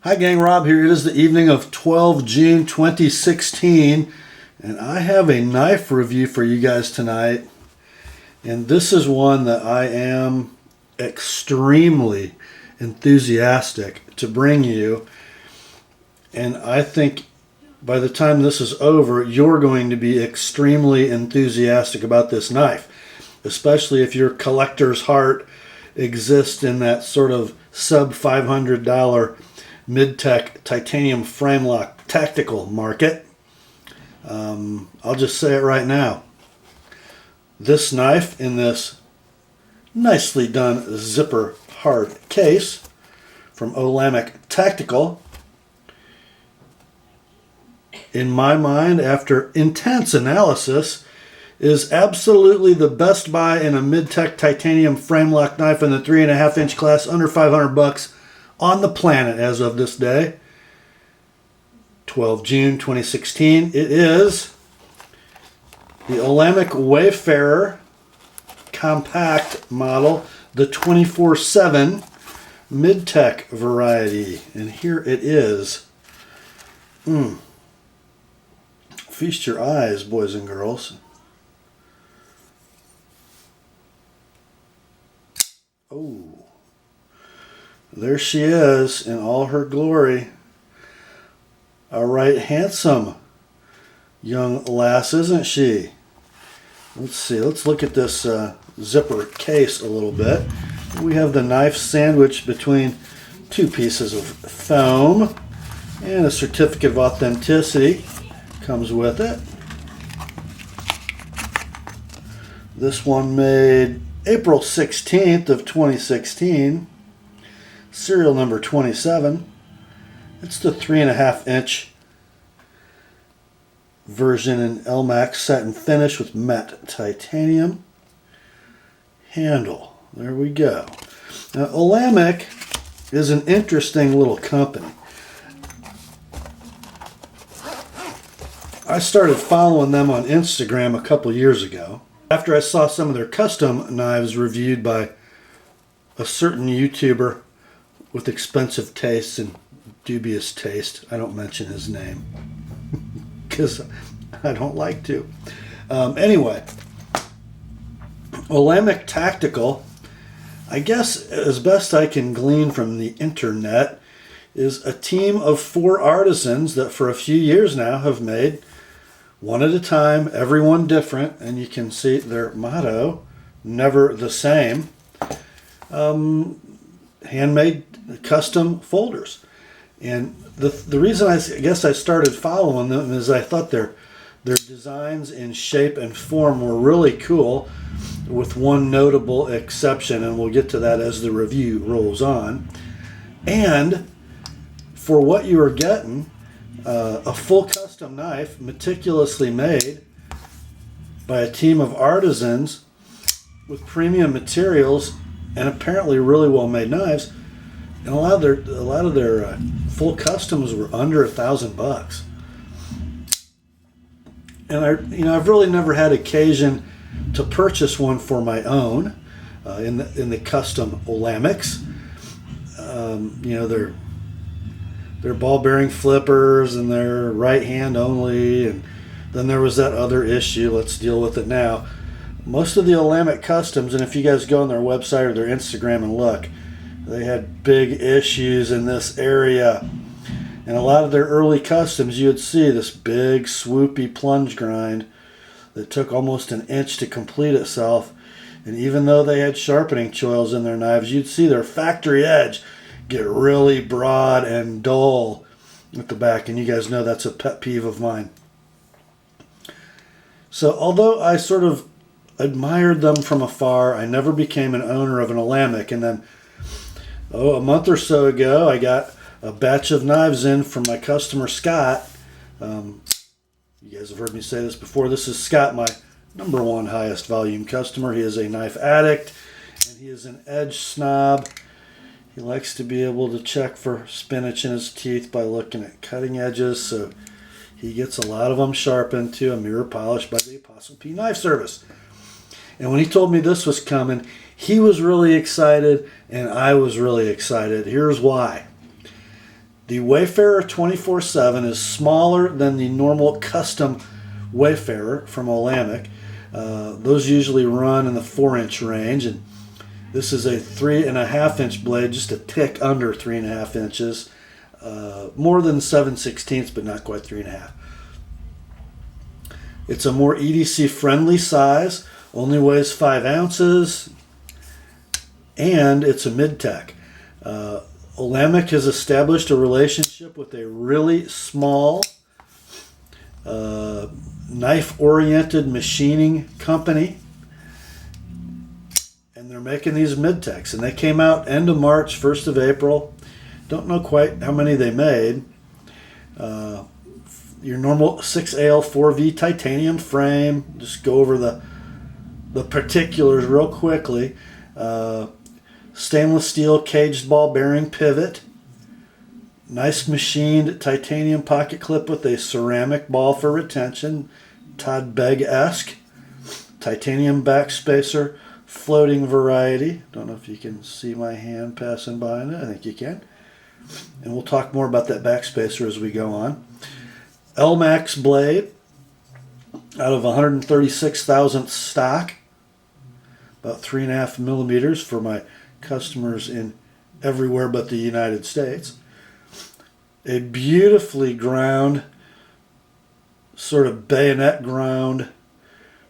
Hi gang, Rob here. It is the evening of 12 June 2016 and I have a knife review for you guys tonight. And this is one that I am extremely enthusiastic to bring you. And I think by the time this is over, you're going to be extremely enthusiastic about this knife, especially if your collector's heart exists in that sort of sub $500 MidTech titanium frame lock tactical market. I'll just say it right now. This knife in this nicely done zipper hard case from Olamic Tactical, in my mind, after intense analysis, is absolutely the best buy in a MidTech titanium frame lock knife in the 3.5-inch class under 500 bucks on the planet as of this day, 12 June 2016. It is the Olamic Wayfarer compact model, the 24/7 MidTech variety. And here it is. Feast your eyes, boys and girls. Oh. There she is in all her glory. A right handsome young lass, isn't she? Let's see. Let's look at this zipper case a little bit. We have the knife sandwiched between two pieces of foam, and a certificate of authenticity comes with it. This one made April 16th of 2016. Serial number 27. It's the 3.5-inch version in LMAX satin finish with matte titanium handle. There we go. Now, Olamic is an interesting little company. I started following them on Instagram a couple years ago after I saw some of their custom knives reviewed by a certain YouTuber with expensive tastes and dubious taste. I don't mention his name because I don't like to. Anyway, Olamic Tactical, I guess as best I can glean from the internet, is a team of 4 artisans that for a few years now have made one at a time, everyone different, and you can see their motto, never the same. Handmade custom folders. And the reason I guess I started following them is I thought their designs in shape and form were really cool, with one notable exception, and we'll get to that as the review rolls on. And for what you are getting, a full custom knife meticulously made by a team of artisans with premium materials and apparently really well made knives, and a lot of their full customs were under $1,000. And I've really never had occasion to purchase one for my own in the custom Olamics. They're ball bearing flippers and they're right hand only, and then there was that other issue. Let's deal with it now. Most of the Olamic customs, and if you guys go on their website or their Instagram and look, they had big issues in this area. And a lot of their early customs, you would see this big swoopy plunge grind that took almost an inch to complete itself. And even though they had sharpening choils in their knives, you'd see their factory edge get really broad and dull at the back. And you guys know that's a pet peeve of mine. So although I sort of admired them from afar, I never became an owner of an Olamic. And then, a month or so ago, I got a batch of knives in from my customer Scott. You guys have heard me say this before. This is Scott, my number one highest volume customer. He is a knife addict, and he is an edge snob. He likes to be able to check for spinach in his teeth by looking at cutting edges, so he gets a lot of them sharpened to a mirror polish by TheApostleP Knife Service. And when he told me this was coming, he was really excited, and I was really excited. Here's why. The Wayfarer 24/7 is smaller than the normal custom Wayfarer from Olamic. Those usually run in the 4-inch range, and this is a 3.5-inch blade, just a tick under 3.5 inches. More than 7/16, but not quite 3.5. It's a more EDC friendly size, only weighs 5 ounces, and it's a MidTech. Olamic has established a relationship with a really small knife-oriented machining company, and they're making these MidTechs, and they came out end of March, 1st of April. Don't know quite how many they made. Your normal 6AL 4V titanium frame. Just go over the particulars real quickly. Stainless steel caged ball bearing pivot. Nice machined titanium pocket clip with a ceramic ball for retention. Todd Begg-esque. Titanium backspacer. Floating variety. Don't know if you can see my hand passing by in it. I think you can. And we'll talk more about that backspacer as we go on. L-Max blade out of 136,000 stock. About 3.5 millimeters for my customers in everywhere but the United States. A beautifully ground, sort of bayonet ground,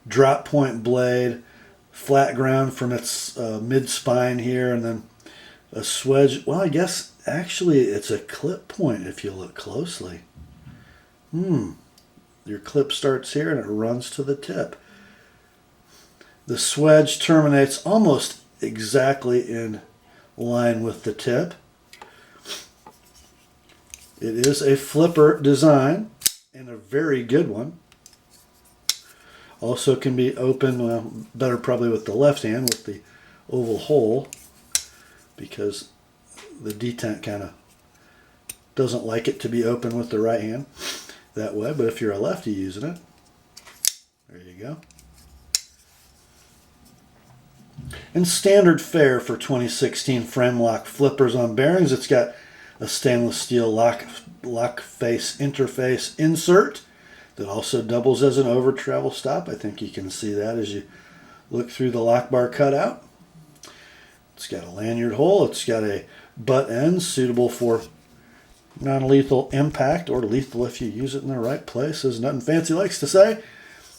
drop point blade, flat ground from its mid-spine here, and then a swedge. Well, I guess actually it's a clip point if you look closely. Your clip starts here and it runs to the tip. The swedge terminates almost exactly in line with the tip. It is a flipper design and a very good one. Also can be opened, well, better probably with the left hand with the oval hole, because the detent kind of doesn't like it to be open with the right hand that way, but if you're a lefty using it, there you go. And standard fare for 2016 frame lock flippers on bearings. It's got a stainless steel lock face interface insert that also doubles as an over travel stop. I think you can see that as you look through the lock bar cutout. It's got a lanyard hole. It's got a butt end suitable for non-lethal impact, or lethal if you use it in the right place, as Nothing Fancy likes to say.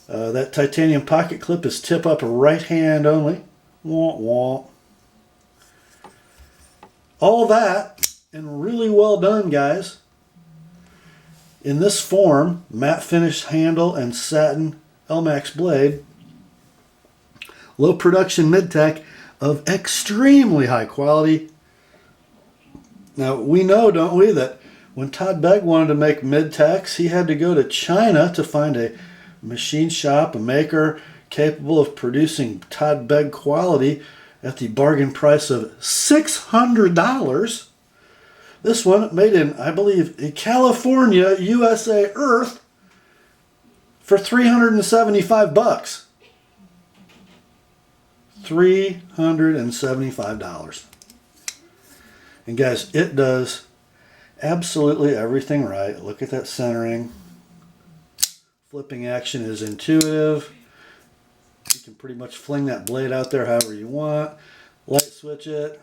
That titanium pocket clip is tip up right hand only. Wah, wah. All that, and really well done, guys. In this form, matte finish handle and satin L-Max blade. Low production MidTech of extremely high quality. Now, we know, don't we, that when Todd Begg wanted to make MidTechs, he had to go to China to find a machine shop, a maker capable of producing Todd Begg quality at the bargain price of $600. This one made in, I believe, in California, USA, Earth, for $375. $375. And guys, it does absolutely everything right. Look at that centering. Flipping action is intuitive. You can pretty much fling that blade out there however you want. Light switch it.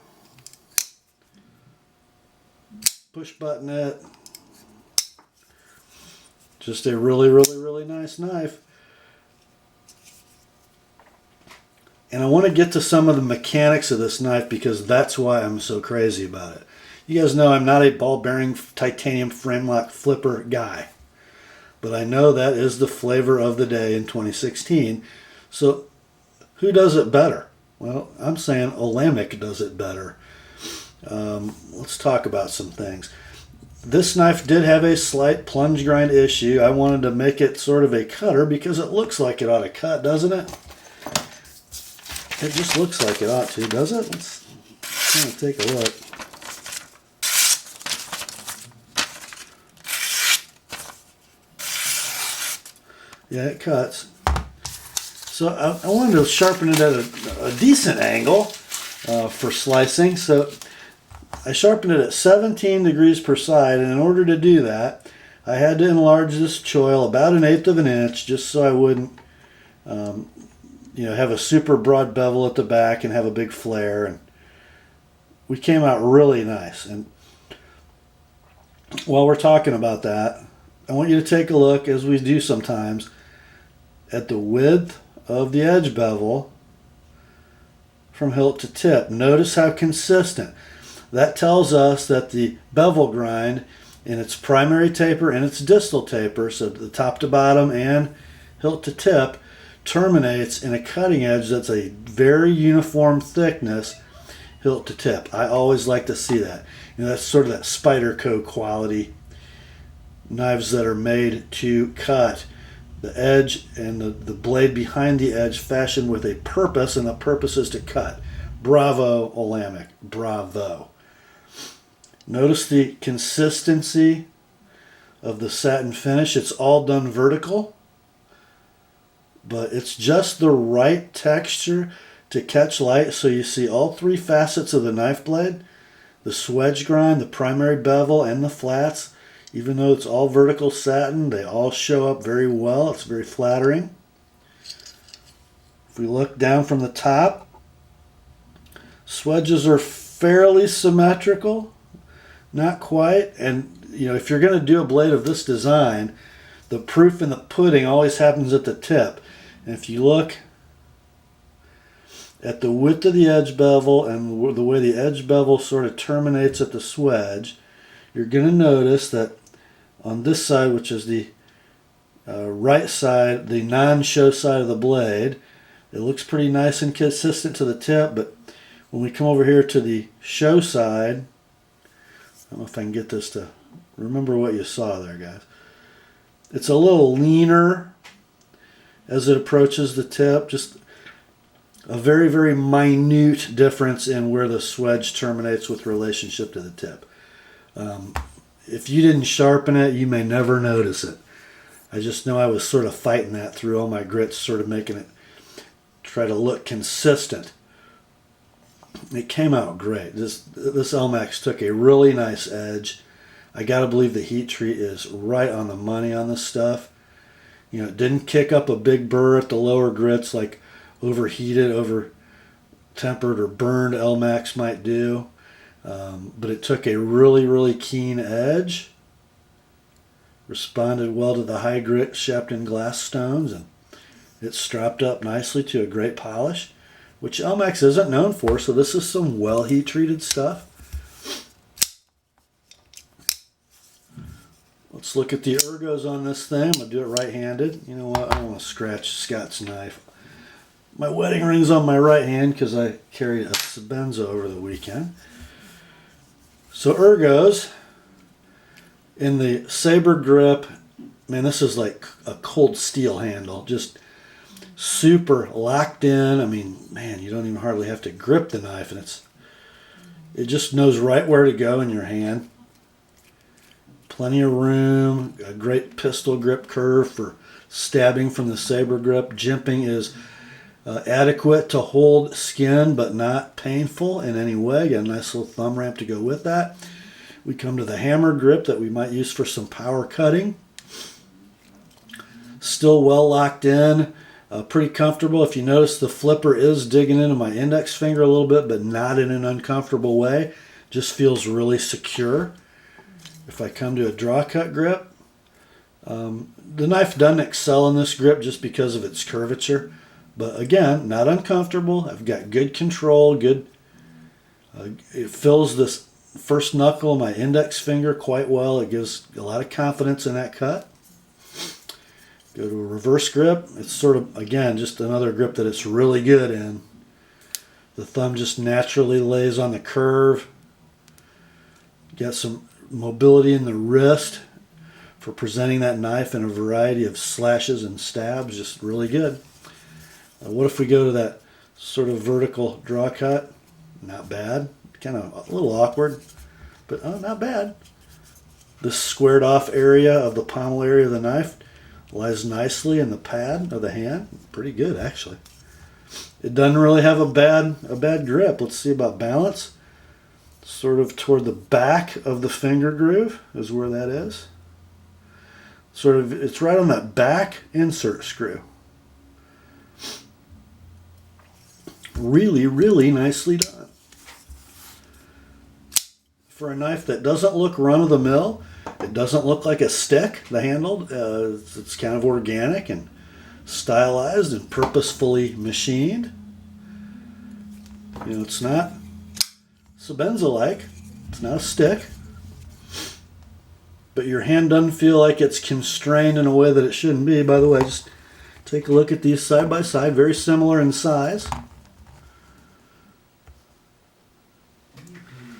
Push button it. Just a really, really, really nice knife. And I want to get to some of the mechanics of this knife because that's why I'm so crazy about it. You guys know I'm not a ball bearing titanium frame lock flipper guy. But I know that is the flavor of the day in 2016. So who does it better? Well, I'm saying Olamic does it better. Let's talk about some things. This knife did have a slight plunge grind issue. I wanted to make it sort of a cutter because it looks like it ought to cut, doesn't it? It just looks like it ought to, does it? Let's kind of take a look. Yeah, it cuts. So I wanted to sharpen it at a decent angle for slicing. So I sharpened it at 17 degrees per side, and in order to do that, I had to enlarge this choil about 1/8 of an inch just so I wouldn't have a super broad bevel at the back and have a big flare. And we came out really nice. And while we're talking about that, I want you to take a look, as we do sometimes, at the width of the edge bevel from hilt to tip. Notice how consistent. That tells us that the bevel grind in its primary taper and its distal taper, so the top to bottom and hilt to tip, terminates in a cutting edge that's a very uniform thickness hilt to tip. I always like to see that. That's sort of that Spyderco quality. Knives that are made to cut the edge and the blade behind the edge, fashioned with a purpose, and the purpose is to cut. Bravo, Olamic. Bravo. Notice the consistency of the satin finish. It's all done vertical, but it's just the right texture to catch light. So you see all three facets of the knife blade, the swedge grind, the primary bevel, and the flats. Even though it's all vertical satin, they all show up very well. It's very flattering. If we look down from the top, swedges are fairly symmetrical, not quite. And if you're going to do a blade of this design, the proof in the pudding always happens at the tip. And if you look at the width of the edge bevel and the way the edge bevel sort of terminates at the swedge, you're going to notice that on this side, which is the right side, the non-show side of the blade, it looks pretty nice and consistent to the tip. But when we come over here to the show side, I don't know if I can get this to remember what you saw there, guys. It's a little leaner as it approaches the tip. Just a very, very minute difference in where the swedge terminates with relationship to the tip. If you didn't sharpen it, you may never notice it. I just know I was sort of fighting that through all my grits, sort of making it try to look consistent. It came out great. This Elmax took a really nice edge. I gotta believe the heat treat is right on the money on this stuff. It didn't kick up a big burr at the lower grits like overheated, over tempered, or burned Elmax might do. But it took a really, really keen edge, responded well to the high grit Sharpening glass stones, and it strapped up nicely to a great polish, which Elmax isn't known for, so this is some well heat treated stuff. Let's look at the ergos on this thing. I'm going to do it right-handed. You know what? I don't want to scratch Scott's knife. My wedding ring's on my right hand because I carried a Sebenza over the weekend. So ergos, in the saber grip, man, this is like a cold steel handle. Just super locked in. I mean, man, you don't even hardly have to grip the knife, and it just knows right where to go in your hand. Plenty of room, a great pistol grip curve for stabbing from the saber grip. Jimping is adequate to hold skin, but not painful in any way. Got a nice little thumb ramp to go with that. We come to the hammer grip that we might use for some power cutting. Still well locked in, pretty comfortable. If you notice, the flipper is digging into my index finger a little bit, but not in an uncomfortable way. Just feels really secure. If I come to a draw cut grip, the knife doesn't excel in this grip just because of its curvature. But again, not uncomfortable. I've got good control, good. It fills this first knuckle of my index finger quite well. It gives a lot of confidence in that cut. Go to a reverse grip. It's sort of, again, just another grip that it's really good in. The thumb just naturally lays on the curve. Got some mobility in the wrist for presenting that knife in a variety of slashes and stabs. Just really good. What if we go to that sort of vertical draw cut? Not bad. Kind of a little awkward, but not bad. This squared off area of the pommel area of the knife lies nicely in the pad of the hand. Pretty good, actually. It doesn't really have a bad grip. Let's see about balance. sort of toward the back of the finger groove is where that is. Sort of, it's right on that back insert screw. Really, really nicely done. For a knife that doesn't look run-of-the-mill, it doesn't look like a stick, the handle. It's kind of organic and stylized and purposefully machined. You know, it's not Sebenza-like. It's not a stick. But your hand doesn't feel like it's constrained in a way that it shouldn't be. By the way, just take a look at these side by side. Very similar in size.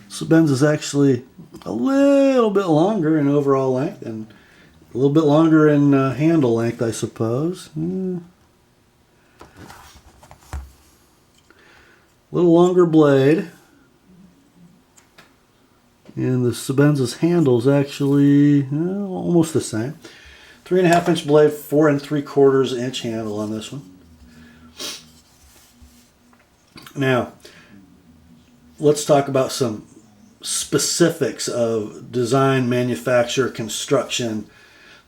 Sebenza is actually a little bit longer in overall length and a little bit longer in handle length, I suppose. A little longer blade. And the Sebenza's handle is actually almost the same. 3.5 inch blade, 4 3/4 inch handle on this one. Now, let's talk about some specifics of design, manufacture, construction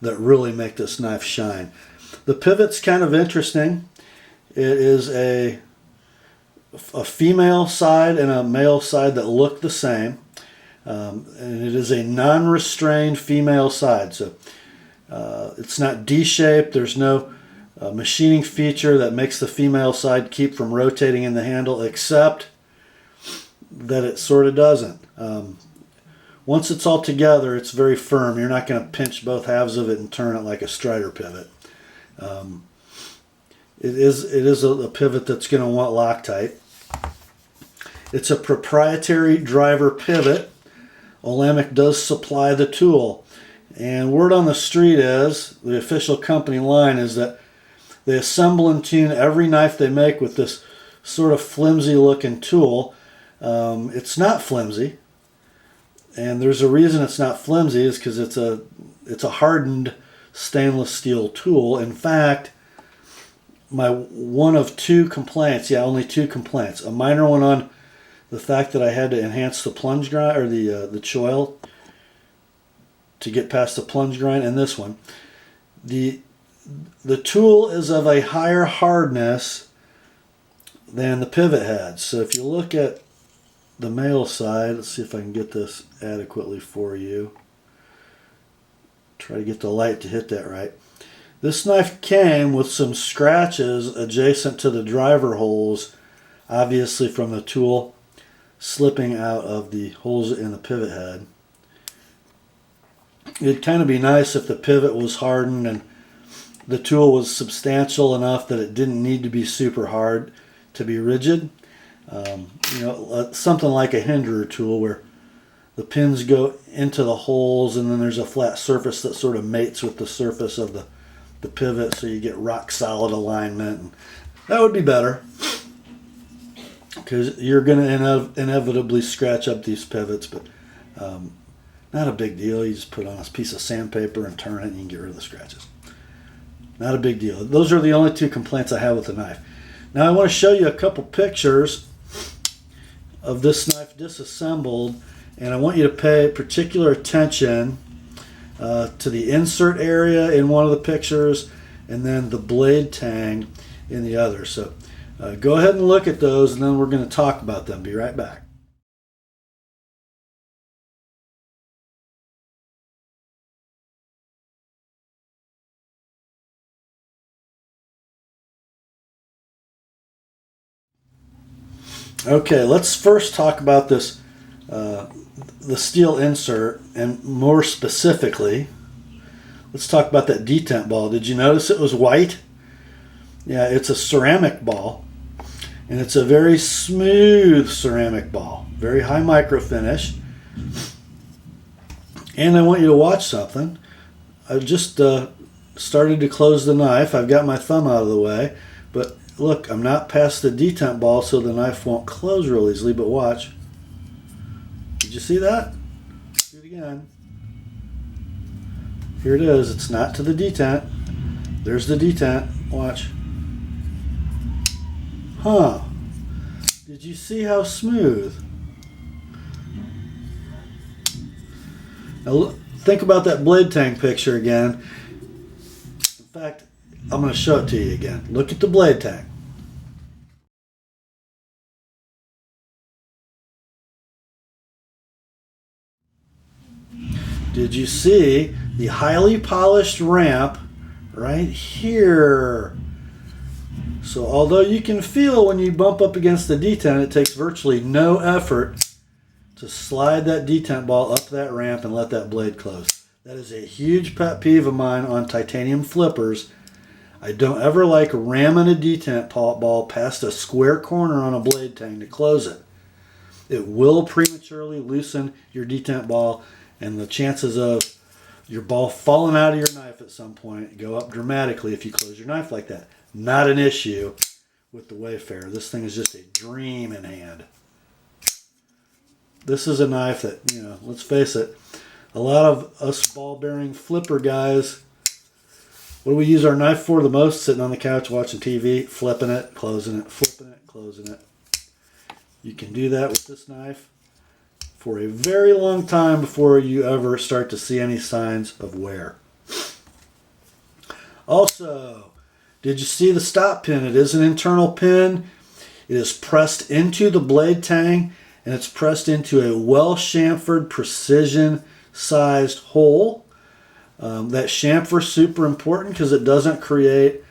that really make this knife shine. The pivot's kind of interesting. It is a female side and a male side that look the same. And it is a non-restrained female side. So it's not D-shaped. There's no machining feature that makes the female side keep from rotating in the handle, except that it sort of doesn't. Once it's all together, it's very firm. You're not going to pinch both halves of it and turn it like a Strider pivot. It is a pivot that's going to want Loctite. It's a proprietary driver pivot. Olamic does supply the tool. And word on the street is, the official company line is that they assemble and tune every knife they make with this sort of flimsy looking tool. It's not flimsy. And there's a reason it's not flimsy, is because it's a hardened stainless steel tool. In fact, my one of two complaints, only two complaints. A minor one on the fact that I had to enhance the plunge grind, or the choil, to get past the plunge grind, and this one. The tool is of a higher hardness than the pivot head. So if you look at the male side, let's see if I can get this adequately for you. Try to get the light to hit that right. This knife came with some scratches adjacent to the driver holes, obviously from the tool slipping out of the holes in the pivot head. It'd kind of be nice if the pivot was hardened and the tool was substantial enough that it didn't need to be super hard to be rigid. Something like a hinderer tool where the pins go into the holes and then there's a flat surface that sort of mates with the surface of the pivot, so you get rock solid alignment. And that would be better, because you're going to inevitably scratch up these pivots, but not a big deal. You just put on a piece of sandpaper and turn it and you can get rid of the scratches. Not a big deal. Those are the only two complaints I have with the knife. Now I want to show you a couple pictures of this knife disassembled, and I want you to pay particular attention to the insert area in one of the pictures and then the blade tang in the other. So go ahead and look at those, and then we're going to talk about them. Be right back. Okay, let's first talk about this, the steel insert, and more specifically, let's talk about that detent ball. Did you notice it was white? Yeah, it's a ceramic ball, and it's a very smooth ceramic ball, very high micro finish. And I want you to watch something. I just started to close the knife. I've got my thumb out of the way, but look, I'm not past the detent ball, so the knife won't close real easily, but watch. Did you see that? Do it again. Here it is. It's not to the detent. There's the detent. Watch. Huh. Did you see how smooth? Now think about that blade tang picture again. In fact, I'm going to show it to you again. Look at the blade tang. Did you see the highly polished ramp right here? So although you can feel when you bump up against the detent, it takes virtually no effort to slide that detent ball up that ramp and let that blade close. That is a huge pet peeve of mine on titanium flippers. I don't ever like ramming a detent ball past a square corner on a blade tang to close it. It will prematurely loosen your detent ball, and the chances of your ball falling out of your knife at some point go up dramatically if you close your knife like that. Not an issue with the Wayfarer. This thing is just a dream in hand. This is a knife that, let's face it, a lot of us ball bearing flipper guys, what do we use our knife for the most? Sitting on the couch watching TV, flipping it, closing it, flipping it, closing it. You can do that with this knife for a very long time before you ever start to see any signs of wear. Also, did you see the stop pin? It is an internal pin. It is pressed into the blade tang, and it's pressed into a well-chamfered, precision-sized hole. That chamfer is super important because it doesn't create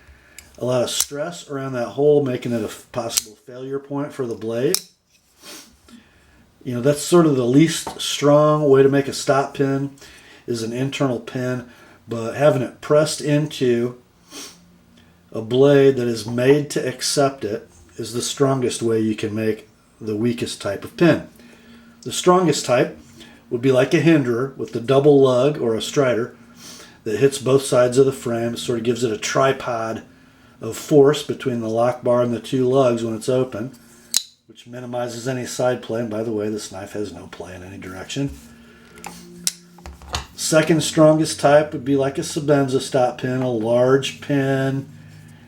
a lot of stress around that hole, making it a possible failure point for the blade. That's sort of the least strong way to make a stop pin is an internal pin, but having it pressed into a blade that is made to accept it is the strongest way you can make the weakest type of pin. The strongest type would be like a hinderer with the double lug or a strider that hits both sides of the frame. It sort of gives it a tripod of force between the lock bar and the two lugs when it's open, which minimizes any side play. And by the way, this knife has no play in any direction. Second strongest type would be like a Sebenza stop pin, a large pin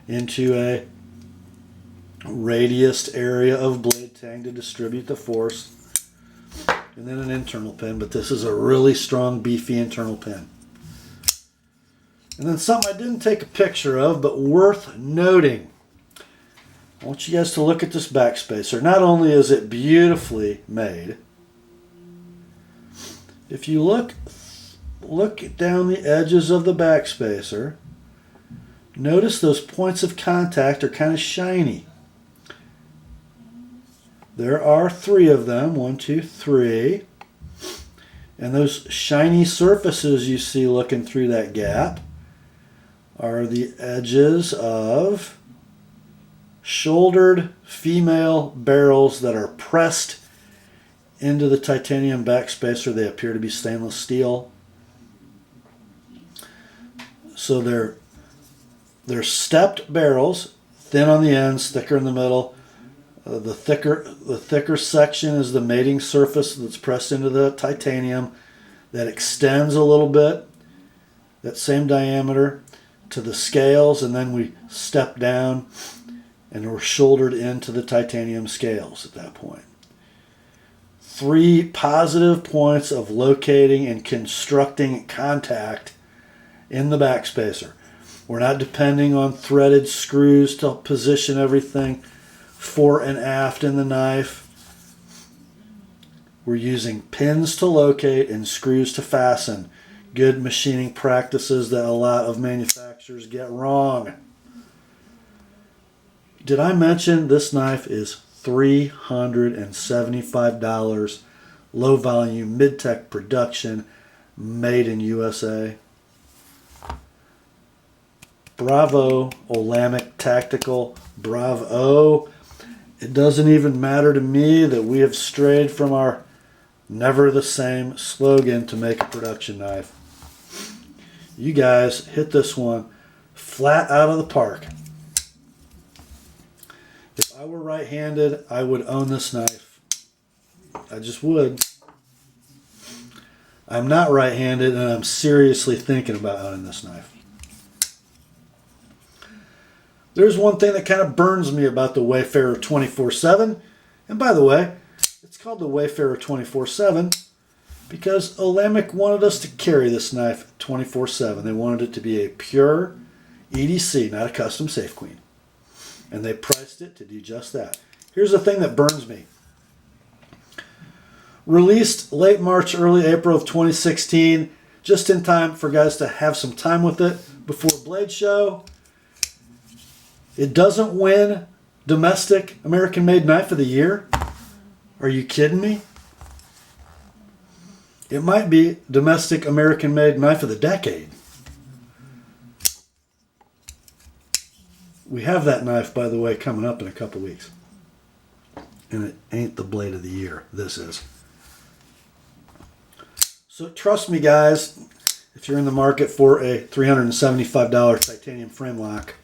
into a radiused area of blade tang to distribute the force, and then an internal pin, but this is a really strong, beefy internal pin. And then something I didn't take a picture of, but worth noting. I want you guys to look at this backspacer. Not only is it beautifully made, if you look down the edges of the backspacer, notice those points of contact are kind of shiny. There are 3 of them, 1, 2, 3. And those shiny surfaces you see looking through that gap are the edges of shouldered female barrels that are pressed into the titanium backspacer. They appear to be stainless steel. So they're stepped barrels, thin on the ends, thicker in the middle. The thicker section is the mating surface that's pressed into the titanium that extends a little bit, that same diameter, to the scales, and then we step down and we're shouldered into the titanium scales at that point. 3 positive points of locating and constructing contact in the backspacer. We're not depending on threaded screws to position everything fore and aft in the knife. We're using pins to locate and screws to fasten. Good machining practices that a lot of manufacturers get wrong. Did I mention this knife is $375, low volume, MidTech production, made in USA? Bravo, Olamic Tactical, bravo. It doesn't even matter to me that we have strayed from our never the same slogan to make a production knife. You guys hit this one flat out of the park. If I were right-handed, I would own this knife. I just would. I'm not right-handed, and I'm seriously thinking about owning this knife. There's one thing that kind of burns me about the Wayfarer 24/7. And by the way, it's called the Wayfarer 24/7 because Olamic wanted us to carry this knife 24/7. They wanted it to be a pure EDC, not a custom Safe Queen. And they priced it to do just that. Here's the thing that burns me. Released late March, early April of 2016, just in time for guys to have some time with it before Blade Show. It doesn't win Domestic American-Made Knife of the Year. Are you kidding me? It might be Domestic American-Made Knife of the Decade. We have that knife, by the way, coming up in a couple weeks. And it ain't the Blade of the Year. This is. So trust me, guys, if you're in the market for a $375 titanium frame lock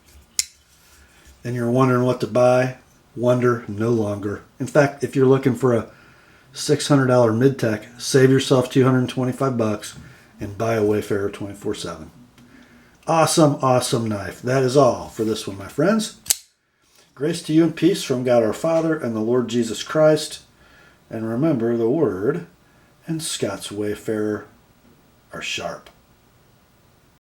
and you're wondering what to buy, wonder no longer. In fact, if you're looking for a $600 MidTech, save yourself $225 and buy a Wayfarer 24/7. Awesome, awesome knife. That is all for this one, my friends. Grace to you and peace from God our Father and the Lord Jesus Christ. And remember, the Word and Scott's Wayfarer are sharp.